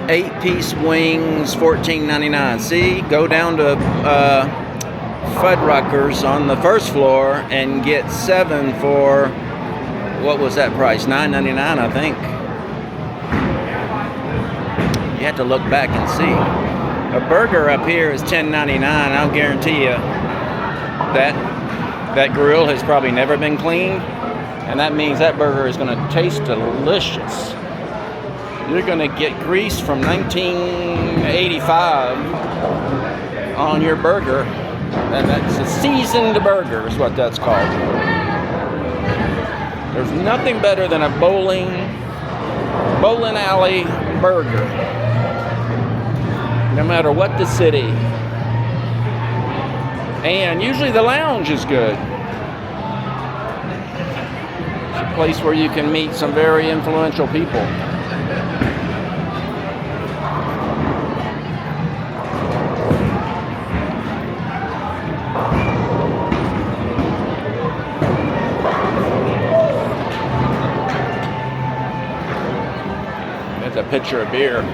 8-piece wings, $14.99. See, go down to Fuddruckers on the first floor and get 7 for, what was that price? $9.99, I think. You have to look back and see. A burger up here is $10.99. I'll guarantee you that grill has probably never been cleaned, and that means that burger is going to taste delicious. You're going to get grease from 1985 on your burger, and that's a seasoned burger is what that's called. There's nothing better than a bowling alley burger, no matter what the city. And usually the lounge is good. It's a place where you can meet some very influential people. There's a pitcher of beer.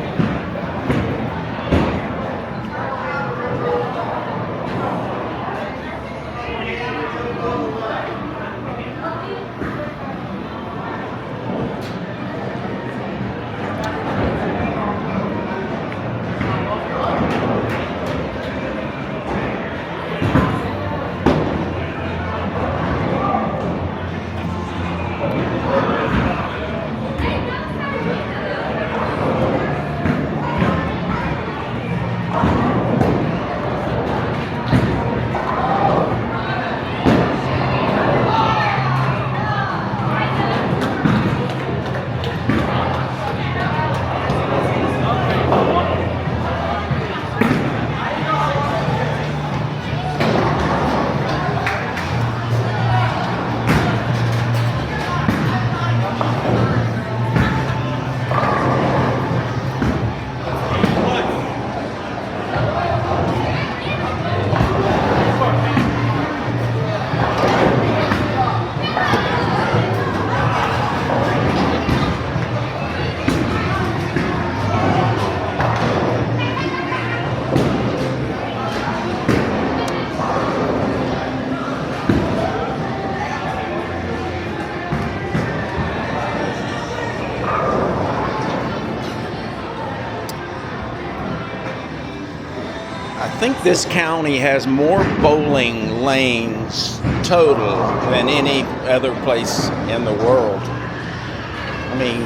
I think this county has more bowling lanes total than any other place in the world. I mean,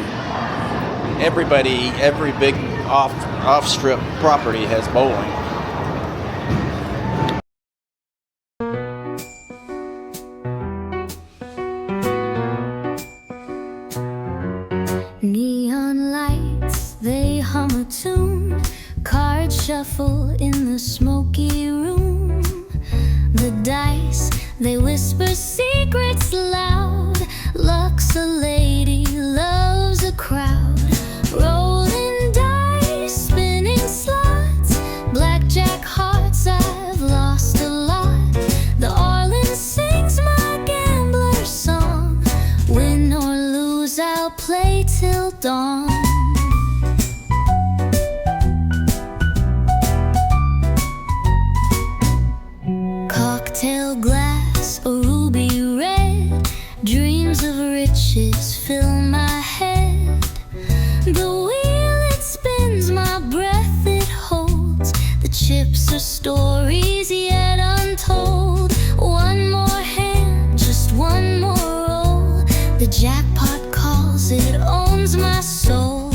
every big off-strip property has bowling. Neon lights, they hum a tune. Cards shuffle in the smoky room. The dice, they whisper secrets loud. Luck's a lady, love's a crowd. Rolling dice, spinning slots. Blackjack hearts, I've lost a lot. The Orleans sings my gambler's song. Win or lose, I'll play till dawn. Cocktail glass, a ruby red. Dreams of riches fill my head. The wheel, it spins, my breath it holds. The chips are stories yet untold. One more hand, just one more roll. The jackpot calls, it owns my soul.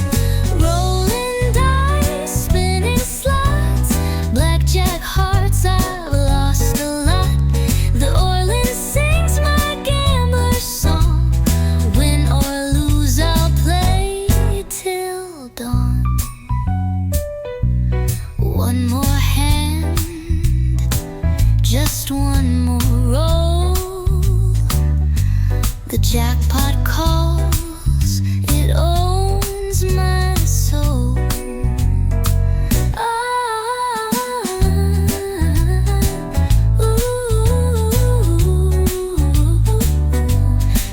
Rolling dice, spinning slots. Blackjack hearts, I've lost a lot. The Orleans sings my gambler's song. Win or lose, I'll play till dawn. One more hand, just one more roll. The jackpot calls, it owns my soul.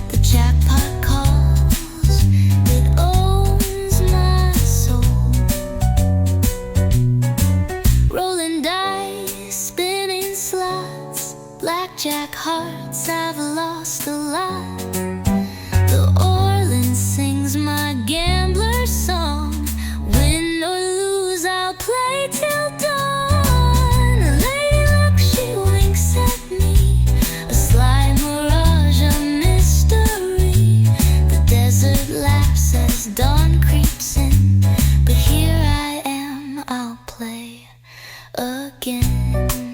The jackpot calls, it owns my soul. stay till dawn. A lady luck, she winks at me. A sly mirage, a mystery. The desert laughs as dawn creeps in. But here I am, I'll play again.